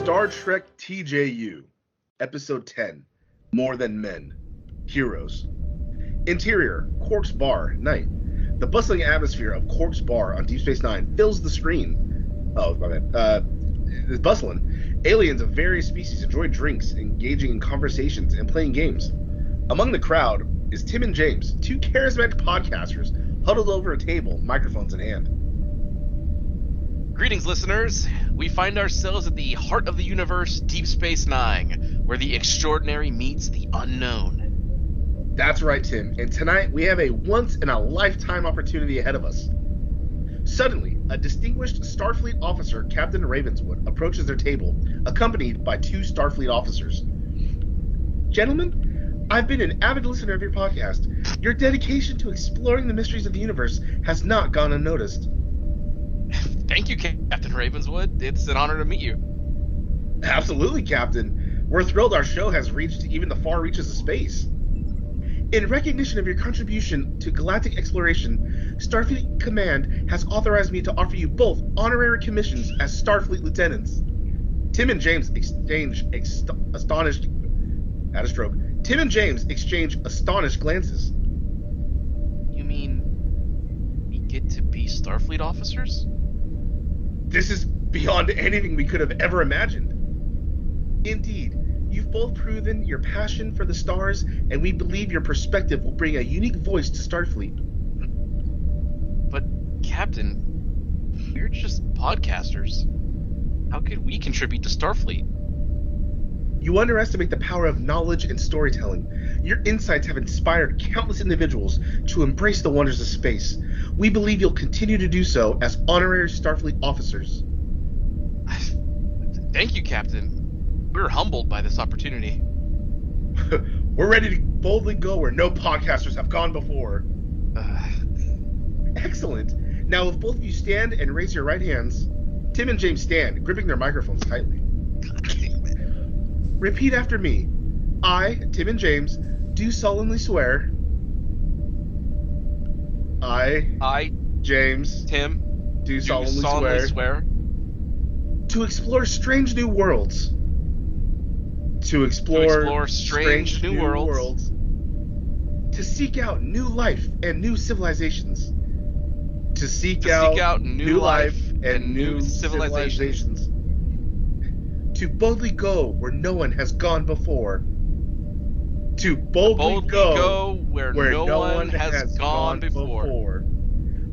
Star Trek TJU, Episode 10, More Than Men, Heroes. Interior, Quark's Bar, night. The bustling atmosphere of Quark's Bar on Deep Space Nine fills the screen. Oh, my bad. It's bustling. Aliens of various species enjoy drinks, engaging in conversations, and playing games. Among the crowd is Tim and James, two charismatic podcasters huddled over a table, microphones in hand. Greetings, listeners. We find ourselves at the heart of the universe, Deep Space Nine, where the extraordinary meets the unknown. That's right, Tim. And tonight we have a once-in-a-lifetime opportunity ahead of us. Suddenly, a distinguished Starfleet officer, Captain Ravenswood, approaches their table, accompanied by two Starfleet officers. Gentlemen, I've been an avid listener of your podcast. Your dedication to exploring the mysteries of the universe has not gone unnoticed. Thank you, Captain Ravenswood. It's an honor to meet you. Absolutely, Captain. We're thrilled our show has reached even the far reaches of space. In recognition of your contribution to galactic exploration, Starfleet Command has authorized me to offer you both honorary commissions as Starfleet lieutenants. Tim and James exchange astonished glances. You mean we get to be Starfleet officers? This is beyond anything we could have ever imagined. Indeed, you've both proven your passion for the stars, and we believe your perspective will bring a unique voice to Starfleet. But, Captain, we're just podcasters. How could we contribute to Starfleet? You underestimate the power of knowledge and storytelling. Your insights have inspired countless individuals to embrace the wonders of space. We believe you'll continue to do so as honorary Starfleet officers. Thank you, Captain. We're humbled by this opportunity. We're ready to boldly go where no podcasters have gone before. Excellent. Now, if both of you stand and raise your right hands, Tim and James stand, gripping their microphones tightly. Repeat after me. I, Tim and James, do solemnly swear. I, James, Tim, do solemnly swear to explore strange new worlds. To explore strange new worlds. To seek out new life and new civilizations. To seek out new life and new civilizations. To boldly go where no one has gone before. To boldly go where no one has gone before.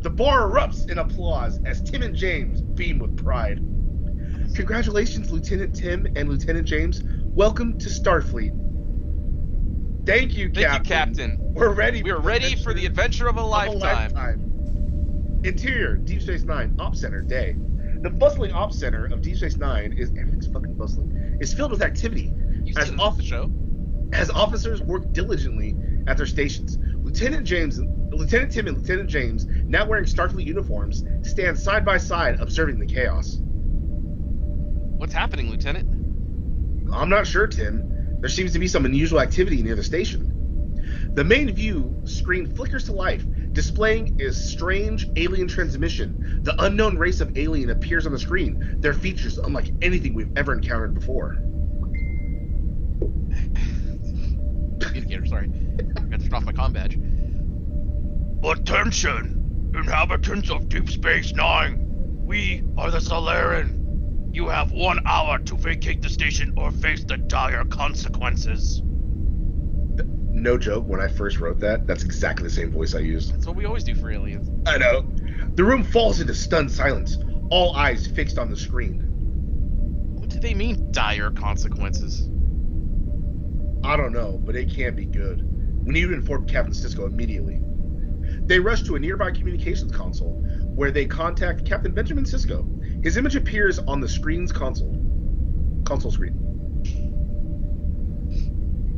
The bar erupts in applause as Tim and James beam with pride. Congratulations, Lieutenant Tim and Lieutenant James. Welcome to Starfleet. Thank you, Captain. We're ready for the adventure of a lifetime. Interior, Deep Space Nine, Op Center, day. The bustling Op Center of Deep Space Nine everything's fucking bustling, is filled with activity. As officers work diligently at their stations. Lieutenant Tim and Lieutenant James, now wearing Starfleet uniforms, stand side by side observing the chaos. What's happening, Lieutenant? I'm not sure, Tim. There seems to be some unusual activity near the station. The main view screen flickers to life, displaying a strange alien transmission. The unknown race of alien appears on the screen, their features unlike anything we've ever encountered before. Communicator, sorry. I got to turn off my comm badge. Attention, inhabitants of Deep Space Nine. We are the Solarian. You have 1 hour to vacate the station or face the dire consequences. No joke, when I first wrote that, that's exactly the same voice I used. That's what we always do for aliens. I know. The room falls into stunned silence, all eyes fixed on the screen. What do they mean, dire consequences? I don't know, but it can't be good. We need to inform Captain Sisko immediately. They rush to a nearby communications console, where they contact Captain Benjamin Sisko. His image appears on the screen's console screen.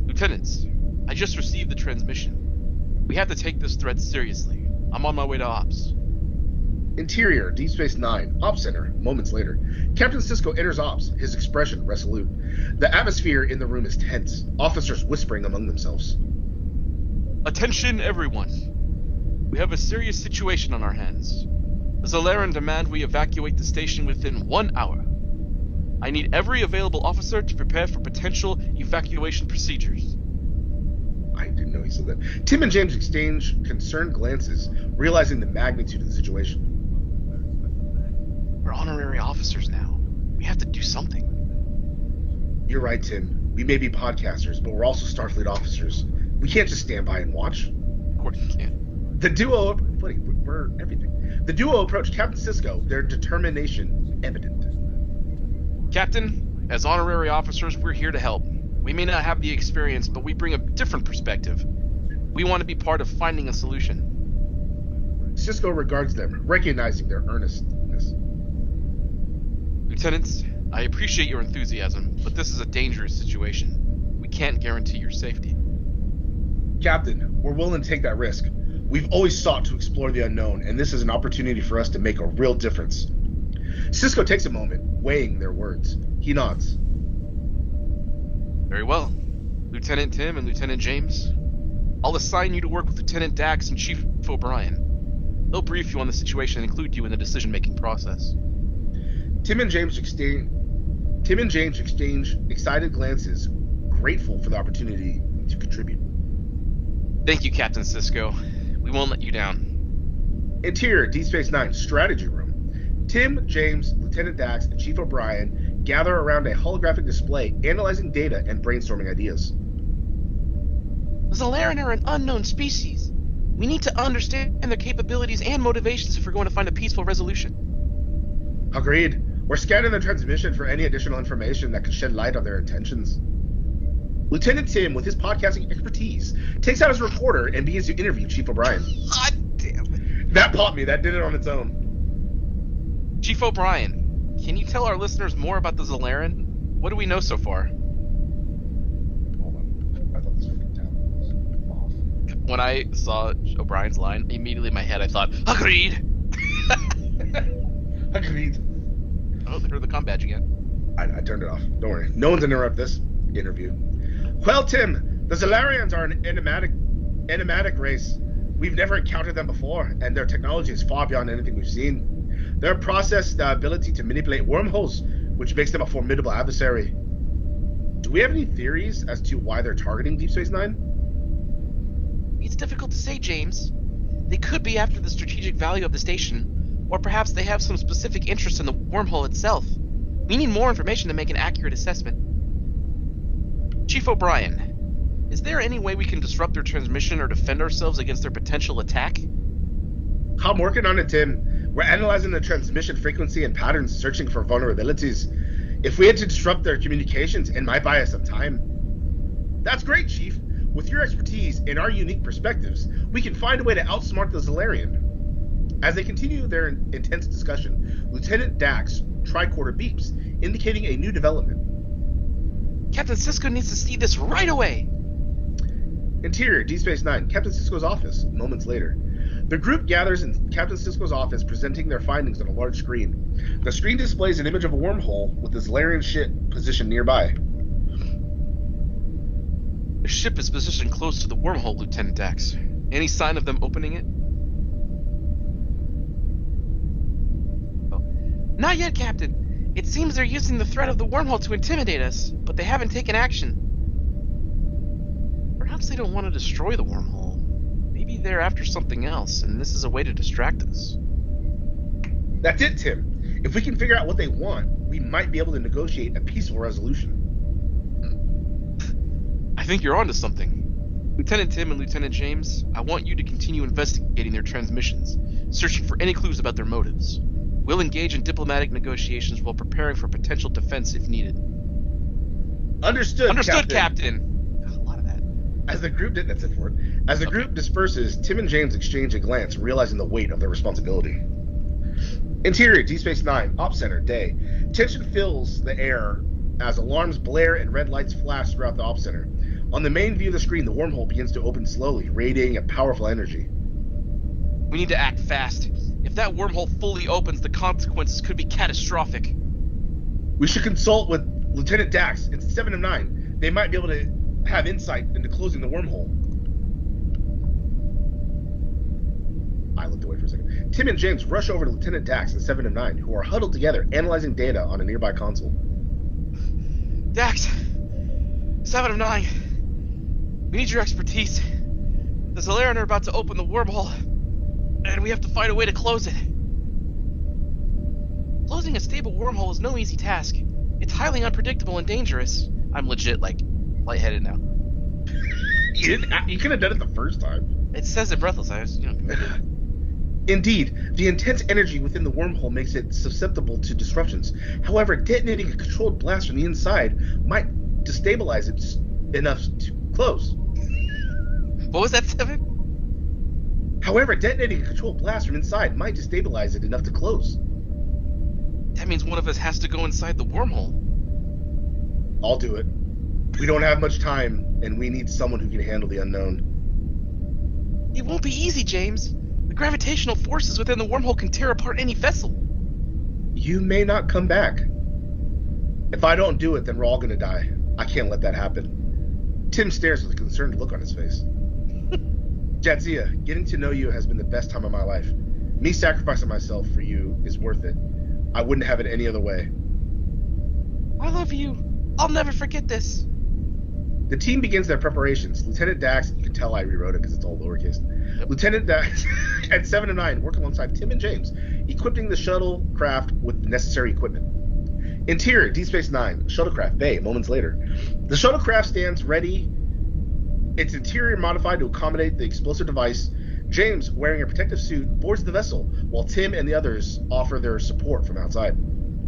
Lieutenants, I just received the transmission. We have to take this threat seriously. I'm on my way to Ops. Interior, Deep Space Nine, Ops Center, moments later. Captain Sisko enters Ops, his expression resolute. The atmosphere in the room is tense, officers whispering among themselves. Attention, everyone. We have a serious situation on our hands. The Zalaran demand we evacuate the station within 1 hour. I need every available officer to prepare for potential evacuation procedures. I didn't know he said that. Tim and James exchange concerned glances, realizing the magnitude of the situation. We're honorary officers now. We have to do something. You're right, Tim. We may be podcasters, but we're also Starfleet officers. We can't just stand by and watch. Of course you can't. The duo, buddy, we're everything. The duo approached Captain Sisko, their determination evident. Captain, as honorary officers, we're here to help. We may not have the experience, but we bring a different perspective. We want to be part of finding a solution. Sisko regards them, recognizing their earnestness. Lieutenants, I appreciate your enthusiasm, but this is a dangerous situation. We can't guarantee your safety. Captain, we're willing to take that risk. We've always sought to explore the unknown, and this is an opportunity for us to make a real difference. Sisko takes a moment, weighing their words. He nods. Very well. Lieutenant Tim and Lieutenant James, I'll assign you to work with Lieutenant Dax and Chief O'Brien. They'll brief you on the situation and include you in the decision-making process. Tim and James exchange excited glances, grateful for the opportunity to contribute. Thank you, Captain Sisko. We won't let you down. Interior, Deep Space Nine, strategy room. Tim, James, Lieutenant Dax, and Chief O'Brien gather around a holographic display, analyzing data and brainstorming ideas. The Zalaran are an unknown species. We need to understand their capabilities and motivations if we're going to find a peaceful resolution. Agreed. We're scanning the transmission for any additional information that could shed light on their intentions. Lieutenant Tim, with his podcasting expertise, takes out his recorder and begins to interview Chief O'Brien. God damn it. That popped me. That did it on its own. Chief O'Brien, can you tell our listeners more about the Zalaran? What do we know so far? Hold on. I thought this fucking tab was off. When I saw O'Brien's line, immediately in my head I thought, agreed! Agreed. Oh, they heard the comm badge again. I turned it off. Don't worry. No one's interrupt this interview. Well, Tim, the Zalarians are an enigmatic race. We've never encountered them before, and their technology is far beyond anything we've seen. Their process, the ability to manipulate wormholes, which makes them a formidable adversary. Do we have any theories as to why they're targeting Deep Space Nine? It's difficult to say, James. They could be after the strategic value of the station, or perhaps they have some specific interest in the wormhole itself. We need more information to make an accurate assessment. Chief O'Brien, is there any way we can disrupt their transmission or defend ourselves against their potential attack? I'm working on it, Tim. We're analyzing the transmission frequency and patterns, searching for vulnerabilities. If we had to disrupt their communications, it might buy us some time. That's great, Chief. With your expertise and our unique perspectives, we can find a way to outsmart the Zalarian. As they continue their intense discussion, Lieutenant Dax tricorder beeps, indicating a new development. Captain Sisko needs to see this right away. Interior, Deep Space Nine, Captain Sisko's office, moments later. The group gathers in Captain Sisko's office, presenting their findings on a large screen. The screen displays an image of a wormhole with the Zalarian ship positioned nearby. The ship is positioned close to the wormhole, Lieutenant Dax. Any sign of them opening it? Oh. Not yet, Captain. It seems they're using the threat of the wormhole to intimidate us, but they haven't taken action. Perhaps they don't want to destroy the wormhole. Maybe they're after something else, and this is a way to distract us. That's it, Tim. If we can figure out what they want, we might be able to negotiate a peaceful resolution. I think you're onto something. Lieutenant Tim and Lieutenant James, I want you to continue investigating their transmissions, searching for any clues about their motives. We'll engage in diplomatic negotiations while preparing for potential defense if needed. Understood, Captain. A lot of that. As the group disperses, Tim and James exchange a glance, realizing the weight of their responsibility. Interior, D Space Nine, Ops Center, day. Tension fills the air as alarms blare and red lights flash throughout the Ops Center. On the main view of the screen, the wormhole begins to open slowly, radiating a powerful energy. We need to act fast. If that wormhole fully opens, the consequences could be catastrophic. We should consult with Lieutenant Dax and 7 of 9. They might be able to have insight into closing the wormhole. I looked away for a second. Tim and James rush over to Lieutenant Dax and 7 of 9, who are huddled together, analyzing data on a nearby console. Dax, 7 of 9. We need your expertise. The Zalarian are about to open the wormhole, and we have to find a way to close it. Closing a stable wormhole is no easy task. It's highly unpredictable and dangerous. I'm legit, lightheaded now. You could have done it the first time. It says it breathless. I was, committed. Indeed, the intense energy within the wormhole makes it susceptible to disruptions. However, detonating a controlled blast from the inside might destabilize it enough to close. What was that, 7? However, detonating a controlled blast from inside might destabilize it enough to close. That means one of us has to go inside the wormhole. I'll do it. We don't have much time, and we need someone who can handle the unknown. It won't be easy, James. The gravitational forces within the wormhole can tear apart any vessel. You may not come back. If I don't do it, then we're all gonna die. I can't let that happen. Tim stares with a concerned look on his face. Jadzia, getting to know you has been the best time of my life. Me sacrificing myself for you is worth it. I wouldn't have it any other way. I love you. I'll never forget this. The team begins their preparations. Lieutenant Dax, you can tell I rewrote it because it's all lowercase. Yep. Lieutenant Dax and 7 of 9 work alongside Tim and James, equipping the shuttlecraft with the necessary equipment. Interior, D Space Nine, shuttlecraft bay, moments later. The shuttlecraft stands ready, its interior modified to accommodate the explosive device. James, wearing a protective suit, boards the vessel, while Tim and the others offer their support from outside.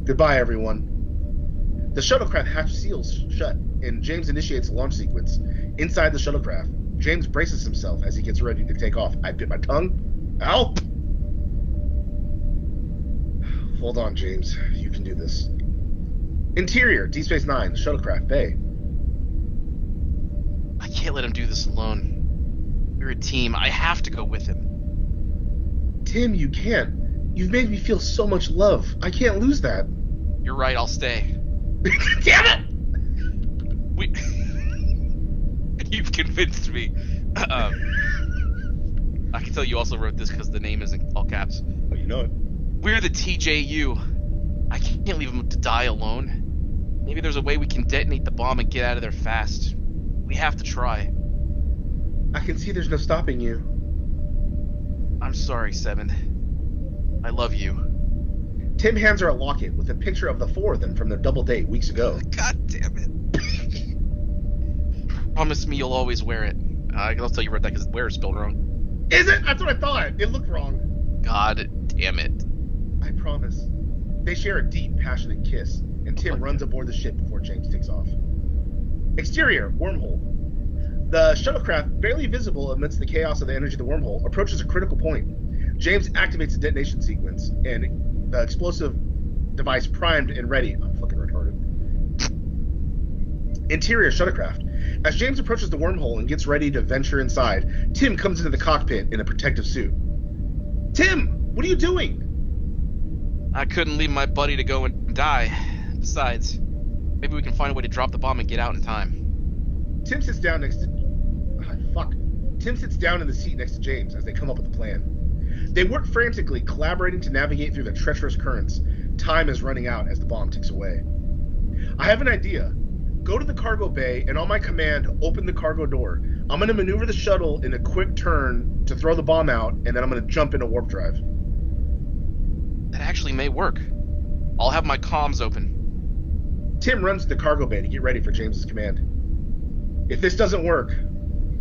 Goodbye, everyone. The shuttlecraft hatch seals shut, and James initiates a launch sequence. Inside the shuttlecraft, James braces himself as he gets ready to take off. I bit my tongue. Ow! Hold on, James. You can do this. Interior, D Space Nine, shuttlecraft bay. I can't let him do this alone. We're a team. I have to go with him. Tim, you can't. You've made me feel so much love. I can't lose that. You're right, I'll stay. Damn it! You've convinced me. I can tell you also wrote this because the name is in all caps. Oh, you know it. We're the TJU. I can't leave him to die alone. Maybe there's a way we can detonate the bomb and get out of there fast. We have to try. I can see there's no stopping you. I'm sorry, 7. I love you. Tim hands her a locket with a picture of the 4 of them from their double date weeks ago. God damn it. Promise me you'll always wear it. I'll tell you right that because wear is spelled wrong. Is it? That's what I thought. It looked wrong. God damn it. I promise. They share a deep, passionate kiss, and Tim runs aboard the ship before James takes off. Exterior, wormhole. The shuttlecraft, barely visible amidst the chaos of the energy of the wormhole, approaches a critical point. James activates the detonation sequence, and the explosive device primed and ready. I'm fucking retarded. Interior, shuttlecraft. As James approaches the wormhole and gets ready to venture inside, Tim comes into the cockpit in a protective suit. Tim, what are you doing? I couldn't leave my buddy to go and die. Besides, maybe we can find a way to drop the bomb and get out in time. Tim sits down in the seat next to James as they come up with a plan. They work frantically, collaborating to navigate through the treacherous currents. Time is running out as the bomb ticks away. I have an idea. Go to the cargo bay and on my command, open the cargo door. I'm going to maneuver the shuttle in a quick turn to throw the bomb out, and then I'm going to jump into warp drive. That actually may work. I'll have my comms open. Tim runs to the cargo bay to get ready for James's command. If this doesn't work,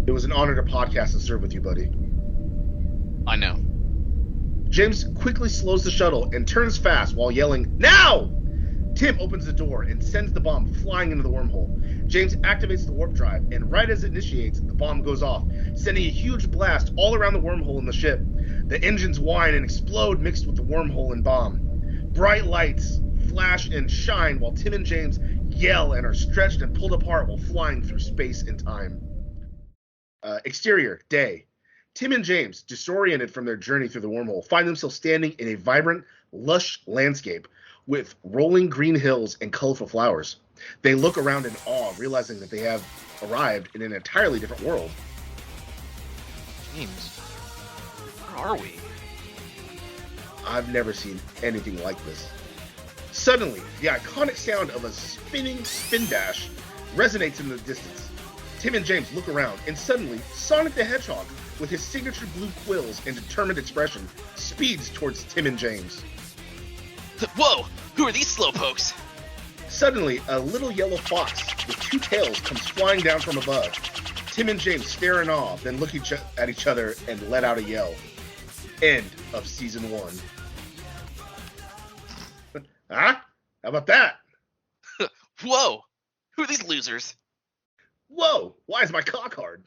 it was an honor to podcast and serve with you, buddy. I know. James quickly slows the shuttle and turns fast while yelling, "Now!" Tim opens the door and sends the bomb flying into the wormhole. James activates the warp drive, and right as it initiates, the bomb goes off, sending a huge blast all around the wormhole in the ship. The engines whine and explode mixed with the wormhole and bomb. Bright lights flash and shine while Tim and James yell and are stretched and pulled apart while flying through space and time. Exterior, day. Tim and James, disoriented from their journey through the wormhole, find themselves standing in a vibrant, lush landscape with rolling green hills and colorful flowers. They look around in awe, realizing that they have arrived in an entirely different world. James, where are we? I've never seen anything like this. Suddenly, the iconic sound of a spinning spin dash resonates in the distance. Tim and James look around, and suddenly, Sonic the Hedgehog, with his signature blue quills and determined expression, speeds towards Tim and James. Whoa! Who are these slowpokes? Suddenly, a little yellow fox with two tails comes flying down from above. Tim and James stare in awe, then look at each other and let out a yell. End of season 1. Huh? How about that? Whoa! Who are these losers? Whoa! Why is my cock hard?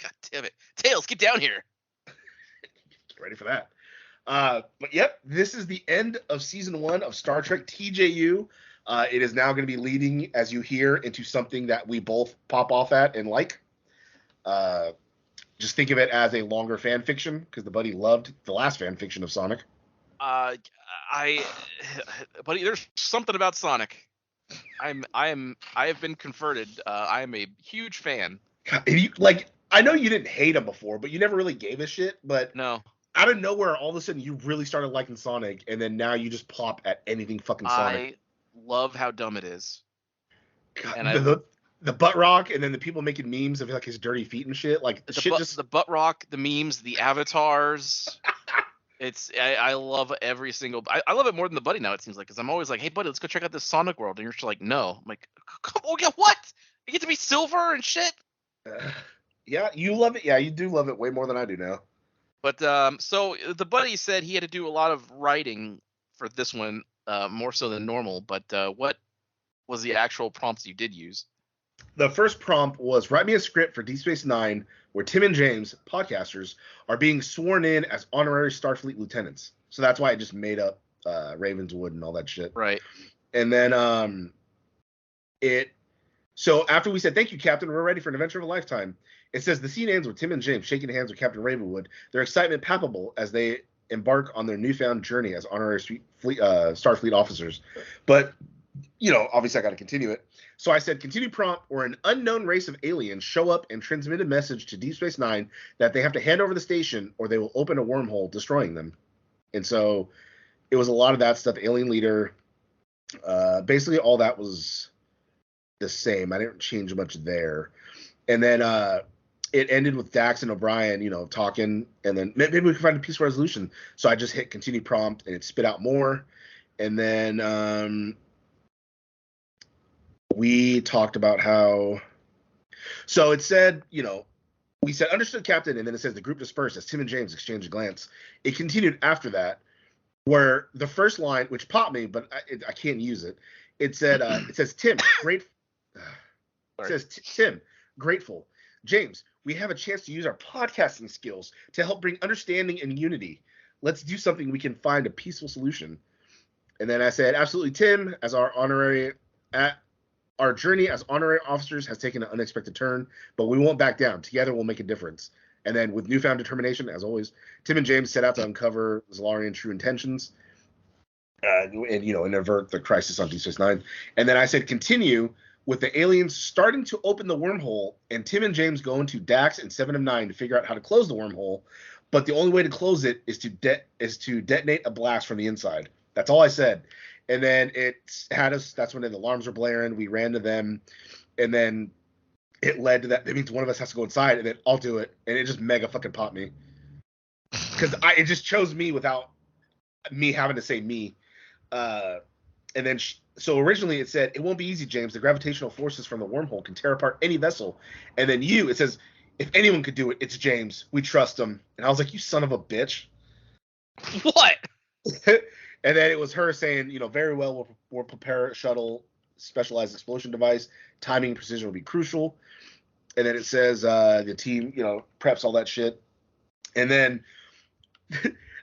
God damn it. Tails, get down here. Get ready for that. But yep, this is the end of season 1 of Star Trek TJU. It is now going to be leading, as you hear, into something that we both pop off at and like. Just think of it as a longer fan fiction, because the buddy loved the last fan fiction of Sonic. Buddy, there's something about Sonic. I have been converted. I am a huge fan. God, I know you didn't hate him before, but you never really gave a shit. But no, out of nowhere, all of a sudden, you really started liking Sonic, and then now you just pop at anything fucking Sonic. I love how dumb it is. God, and the butt rock, and then the people making memes of like his dirty feet and shit. Like the butt rock, the memes, the avatars. I love every single. I love it more than the buddy now. It seems like, because I'm always like, hey buddy, let's go check out this Sonic World, and you're just like, no. I'm like, oh yeah, what? You get to be silver and shit. Yeah, you love it. Yeah, you do love it way more than I do now. But so the buddy said he had to do a lot of writing for this one, more so than normal. But what was the actual prompts you did use? The first prompt was write me a script for Deep Space Nine where Tim and James, podcasters, are being sworn in as honorary Starfleet lieutenants. So that's why I just made up Ravenswood and all that shit. Right. And then so after we said, thank you, Captain, we're ready for an adventure of a lifetime, it says the scene ends with Tim and James shaking hands with Captain Ravenwood, their excitement palpable as they embark on their newfound journey as honorary Starfleet officers. But, obviously I got to continue it. So I said, continue prompt, where an unknown race of aliens show up and transmit a message to Deep Space Nine that they have to hand over the station or they will open a wormhole, destroying them. And so it was a lot of that stuff, alien leader. Basically all that was the same. I didn't change much there. And then it ended with Dax and O'Brien, talking, and then maybe we can find a peaceful resolution. So I just hit continue prompt and it spit out more. And then we talked about how, so it said, we said, understood, Captain, and then it says the group dispersed as Tim and James exchanged a glance. It continued after that, where the first line, which popped me, but I can't use it. It said, it says, Tim, grateful. It says, Tim, grateful. James, we have a chance to use our podcasting skills to help bring understanding and unity. Let's do something we can find a peaceful solution. And then I said, absolutely, Tim, as our journey as honorary officers has taken an unexpected turn, but we won't back down. Together, we'll make a difference. And then, with newfound determination, as always, Tim and James set out to uncover Zalarian's true intentions and avert the crisis on Deep Space Nine. And then I said, continue with the aliens starting to open the wormhole, and Tim and James go into Dax and 7 of 9 to figure out how to close the wormhole. But the only way to close it is to detonate a blast from the inside. That's all I said. And then it had us, that's when the alarms were blaring. We ran to them. And then it led to that. That means one of us has to go inside, and then I'll do it. And it just mega fucking popped me. Because it just chose me without me having to say me. And then, so originally it said, it won't be easy, James. The gravitational forces from the wormhole can tear apart any vessel. And then it says, if anyone could do it, it's James. We trust him. And I was like, you son of a bitch. What? And then it was her saying, very well, we'll prepare shuttle specialized explosion device. Timing and precision will be crucial. And then it says the team, preps all that shit. And then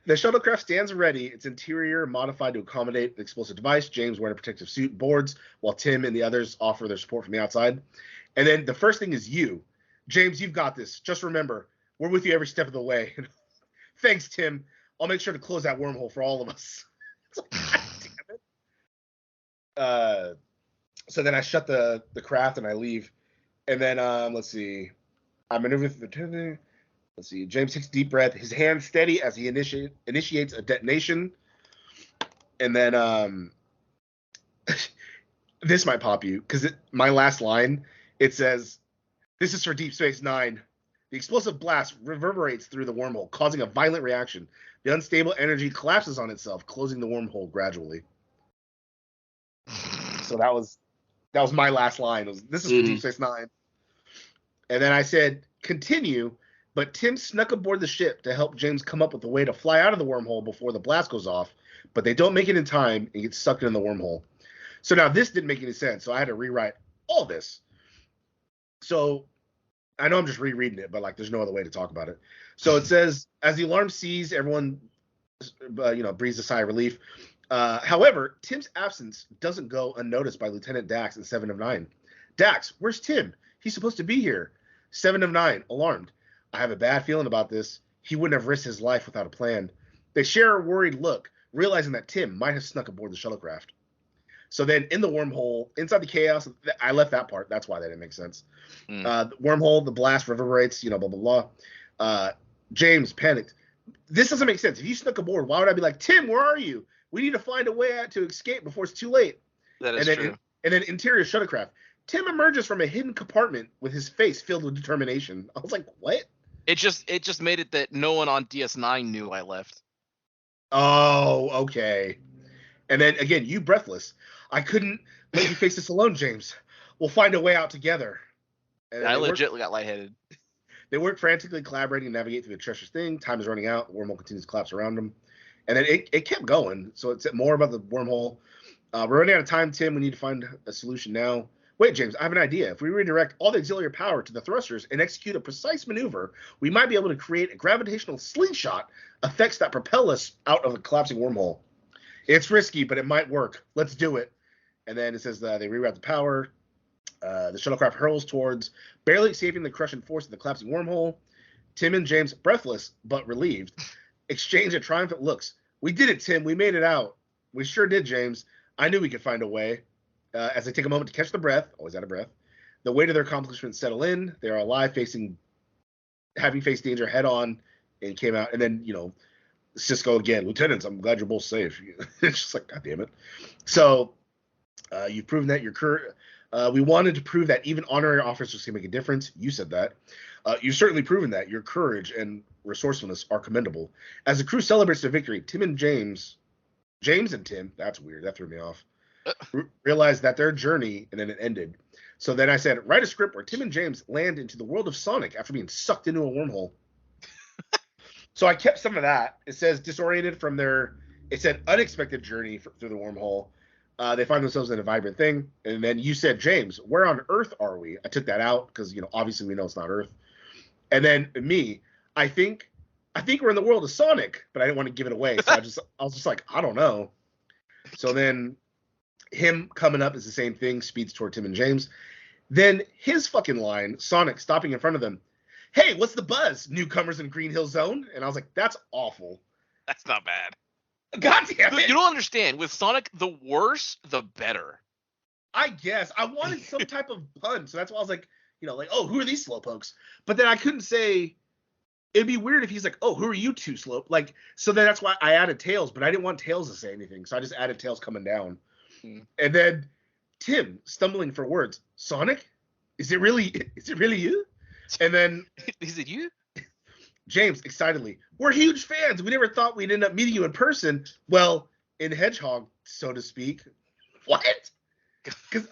the shuttlecraft stands ready. Its interior modified to accommodate the explosive device. James wearing a protective suit and boards, while Tim and the others offer their support from the outside. And then the first thing is you. James, you've got this. Just remember, we're with you every step of the way. Thanks, Tim. I'll make sure to close that wormhole for all of us. God damn it. So then I shut the craft and I leave. And then, let's see. I maneuver through the... Let's see. James takes a deep breath. His hand steady as he initiates a detonation. And then this might pop you because my last line, it says, "This is for Deep Space Nine. The explosive blast reverberates through the wormhole, causing a violent reaction. The unstable energy collapses on itself, closing the wormhole gradually." So that was my last line. This is for Deep Space Nine. And then I said, "Continue." But Tim snuck aboard the ship to help James come up with a way to fly out of the wormhole before the blast goes off, but they don't make it in time and get sucked in the wormhole. So now this didn't make any sense, so I had to rewrite all this. So I know I'm just rereading it, but there's no other way to talk about it. So it says, as the alarm sees, everyone breathes a sigh of relief. However, Tim's absence doesn't go unnoticed by Lieutenant Dax and 7 of 9. "Dax, where's Tim? He's supposed to be here." 7 of 9, alarmed. "I have a bad feeling about this. He wouldn't have risked his life without a plan." They share a worried look, realizing that Tim might have snuck aboard the shuttlecraft. So then in the wormhole, inside the chaos, I left that part. That's why that didn't make sense. The wormhole, the blast reverberates, blah, blah, blah. James panicked. This doesn't make sense. If you snuck aboard, why would I be like, "Tim, where are you? We need to find a way out to escape before it's too late." That is true. And then interior shuttlecraft. Tim emerges from a hidden compartment with his face filled with determination. I was like, what? It just made it that no one on DS9 knew I left. Oh, okay. And then again, you breathless. "I couldn't let you face this alone, James. We'll find a way out together." And I legit got lightheaded. They work frantically, collaborating, and navigate through the treacherous thing. Time is running out. The wormhole continues to collapse around them. And then it kept going. So it's more about the wormhole. "We're running out of time, Tim. We need to find a solution now." "Wait, James, I have an idea. If we redirect all the auxiliary power to the thrusters and execute a precise maneuver, we might be able to create a gravitational slingshot effects that propel us out of the collapsing wormhole. It's risky, but it might work. Let's do it." And then it says they reroute the power. The shuttlecraft hurls towards, barely escaping the crushing force of the collapsing wormhole. Tim and James, breathless but relieved, exchange a triumphant looks. "We did it, Tim. We made it out." "We sure did, James. I knew we could find a way." As they take a moment to catch their breath, always out of breath, the weight of their accomplishments settle in. They are alive, having faced danger head on, and came out. And then, Cisco again, "Lieutenants, I'm glad you're both safe." It's just like, God damn it. So you've proven that we wanted to prove that even honorary officers can make a difference. You said that. You've certainly proven that. Your courage and resourcefulness are commendable. As the crew celebrates their victory, James and Tim, that's weird. That threw me off. Realized that their journey, and then it ended. So then I said, write a script where Tim and James land into the world of Sonic after being sucked into a wormhole. So I kept some of that. It says disoriented from it said unexpected journey through the wormhole. They find themselves in a vibrant thing. And then you said, James, where on Earth are we? I took that out because, obviously we know it's not Earth. And then me, I think we're in the world of Sonic, but I didn't want to give it away. So I was just like, I don't know. So then him coming up is the same thing, speeds toward Tim and James. Then his fucking line, Sonic stopping in front of them. "Hey, what's the buzz, newcomers in Green Hill Zone?" And I was like, that's awful. That's not bad. God damn it. You don't understand. With Sonic, the worse, the better. I guess. I wanted some type of pun, so that's why I was like, oh, who are these slowpokes? But then I couldn't say, it'd be weird if he's like, oh, who are you two slope? So then that's why I added Tails, but I didn't want Tails to say anything, so I just added Tails coming down. And then Tim stumbling for words. "Sonic? Is it really you?" And then is it you? James excitedly, "We're huge fans. We never thought we'd end up meeting you in person. Well, in Hedgehog, so to speak." What? Because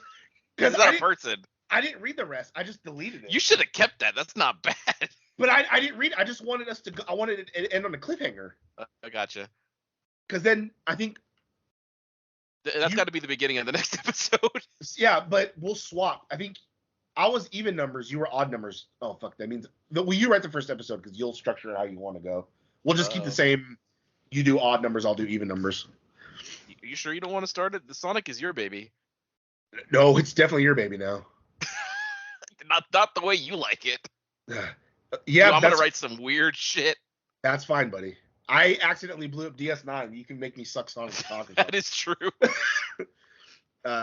not a person. I didn't read the rest. I just deleted it. You should have kept that. That's not bad. But I didn't read it. I just wanted us to go. I wanted it to end on a cliffhanger. I gotcha. Because then I think that's got to be the beginning of the next episode. Yeah, but we'll swap. I think I was even numbers. You were odd numbers. Oh fuck, that means you write the first episode because you'll structure it how you want to go. We'll just keep the same. You do odd numbers. I'll do even numbers. Are you sure you don't want to start it? The Sonic is your baby. No, it's definitely your baby now. not the way you like it. Yeah, I'm gonna write some weird shit. That's fine, buddy. I accidentally blew up DS9. You can make me suck Sonic's cock. That is true.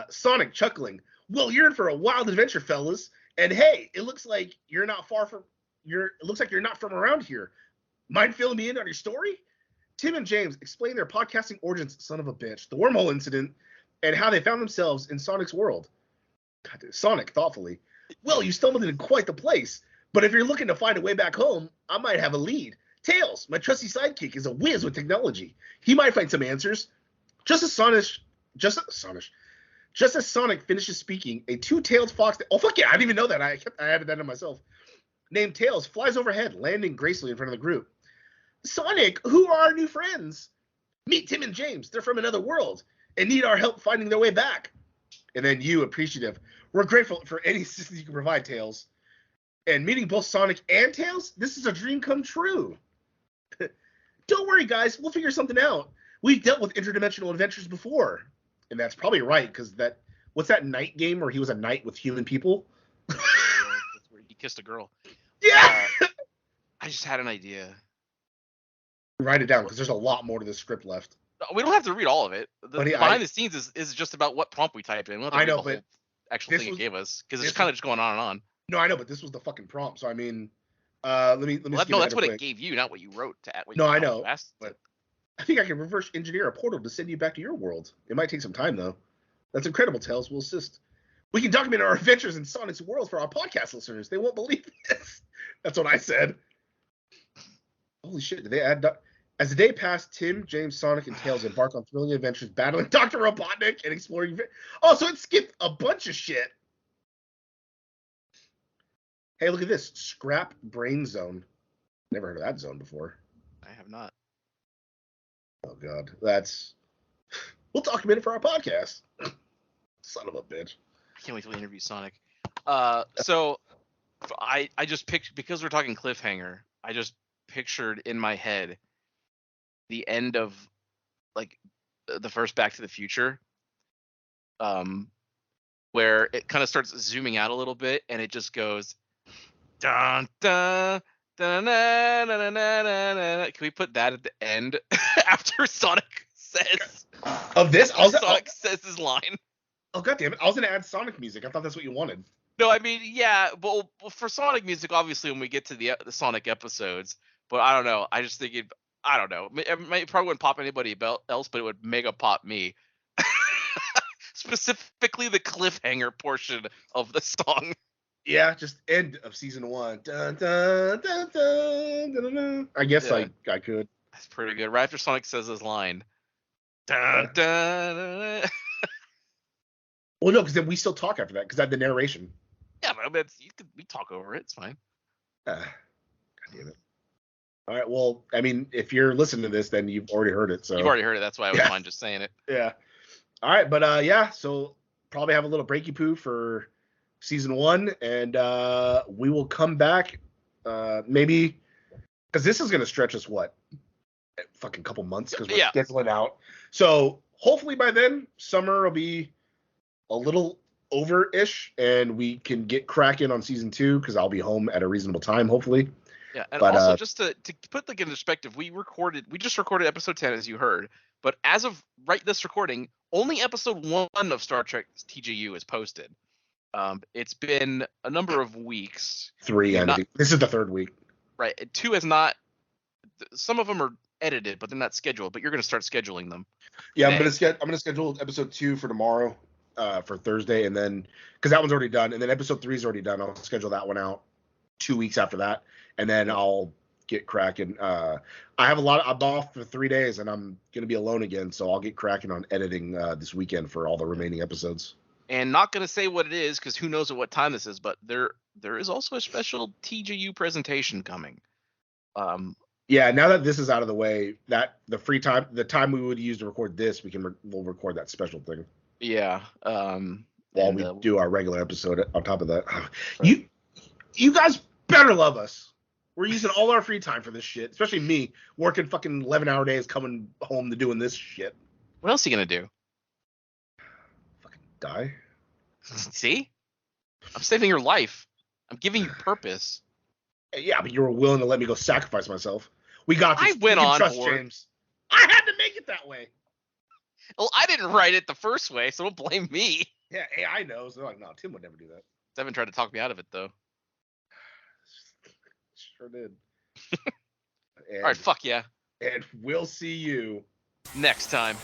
Sonic chuckling. Well, you're in for a wild adventure, fellas. And hey, it looks like you're not from around here. Mind filling me in on your story? Tim and James explain their podcasting origins, son of a bitch, the wormhole incident, and how they found themselves in Sonic's world. God, Sonic, thoughtfully. Well, you stumbled into quite the place. But if you're looking to find a way back home, I might have a lead. Tails, my trusty sidekick, is a whiz with technology. He might find some answers. Just as Sonic finishes speaking, a two-tailed fox. Oh fuck yeah! I didn't even know that. I added that to myself. Named Tails flies overhead, landing gracefully in front of the group. Sonic, who are our new friends? Meet Tim and James. They're from another world and need our help finding their way back. And then you, appreciative. We're grateful for any assistance you can provide, Tails. And meeting both Sonic and Tails, this is a dream come true. Don't worry, guys. We'll figure something out. We've dealt with interdimensional adventures before. And that's probably right, because what's that knight game where he was a knight with human people? That's where he kissed a girl. Yeah! I just had an idea. Write it down, because there's a lot more to the script left. We don't have to read all of it. Behind the scenes is just about what prompt we typed in. I know, but actual thing it gave us, because it's kind of just going on and on. No, I know, but this was the fucking prompt. So I mean, let me. No, that's what it gave you, not what you wrote to. No, I know, but I think I can reverse engineer a portal to send you back to your world. It might take some time though. That's incredible, Tails. We'll assist. We can document our adventures in Sonic's world for our podcast listeners. They won't believe this. That's what I said. Holy shit! Did they add? As the day passed, Tim, James, Sonic, and Tails embark on thrilling adventures battling Dr. Robotnik and exploring. Oh, so it skipped a bunch of shit. Hey, look at this. Scrap Brain Zone. Never heard of that zone before. I have not. Oh, God. We'll document it for our podcast. Son of a bitch. I can't wait till we interview Sonic. So I just pictured, because we're talking cliffhanger, I just pictured in my head the end of, like, the first Back to the Future. Where it kind of starts zooming out a little bit, and it just goes... Dun, dun, dun, dun, dun, dun, dun, dun. Can we put that at the end after Sonic says of this? Sonic says his line. Oh god damn it! I was gonna add Sonic music. I thought that's what you wanted. No, I mean, yeah, but for Sonic music, obviously, when we get to the Sonic episodes. But I don't know. I just think I don't know. It probably wouldn't pop anybody else, but it would mega pop me. Specifically, the cliffhanger portion of the song. Yeah, just end of season 1. Dun, dun, dun, dun, dun, dun. I guess I could. That's pretty good. Right after Sonic says his line. Dun, dun, dun, dun. Well, no, because then we still talk after that, because I have the narration. Yeah, but we talk over it. It's fine. God damn it. All right, well, I mean, if you're listening to this, then you've already heard it. So you've already heard it. That's why I was fine just saying it. Yeah. All right, but so probably have a little breaky poo for season 1, and we will come back maybe, because this is going to stretch us a fucking couple months, because we're scheduling out. So hopefully by then summer will be a little over-ish, and we can get cracking on season 2, because I'll be home at a reasonable time, hopefully. Yeah, and also just to put in perspective, we just recorded episode 10, as you heard, but as of this recording, only episode 1 of Star Trek TJU is posted. It's been a number of weeks. 3, this is the 3rd week. Right, 2 is not. Some of them are edited, but they're not scheduled. But you're going to start scheduling them. Yeah, I'm gonna schedule episode 2 for tomorrow, for Thursday, and then because that one's already done, and then episode 3 is already done. I'll schedule that one out 2 weeks after that, and then I'll get cracking. I'm off for 3 days, and I'm gonna be alone again, so I'll get cracking on editing this weekend for all the remaining episodes. And not going to say what it is, because who knows at what time this is, but there is also a special TJU presentation coming. Yeah, now that this is out of the way, that the free time, the time we would use to record this, we'll record that special thing. Yeah. While we do our regular episode on top of that. You guys better love us. We're using all our free time for this shit, especially me working fucking 11-hour days, coming home to doing this shit. What else are you gonna do? Fucking die. See? I'm saving your life. I'm giving you purpose. Yeah, but you were willing to let me go sacrifice myself. We got this. I went on trust board. James. I had to make it that way. Well, I didn't write it the first way, so don't blame me. Yeah, AI knows. They're like, no, Tim would never do that. Devin tried to talk me out of it, though. Sure did. All right, fuck yeah. And we'll see you next time.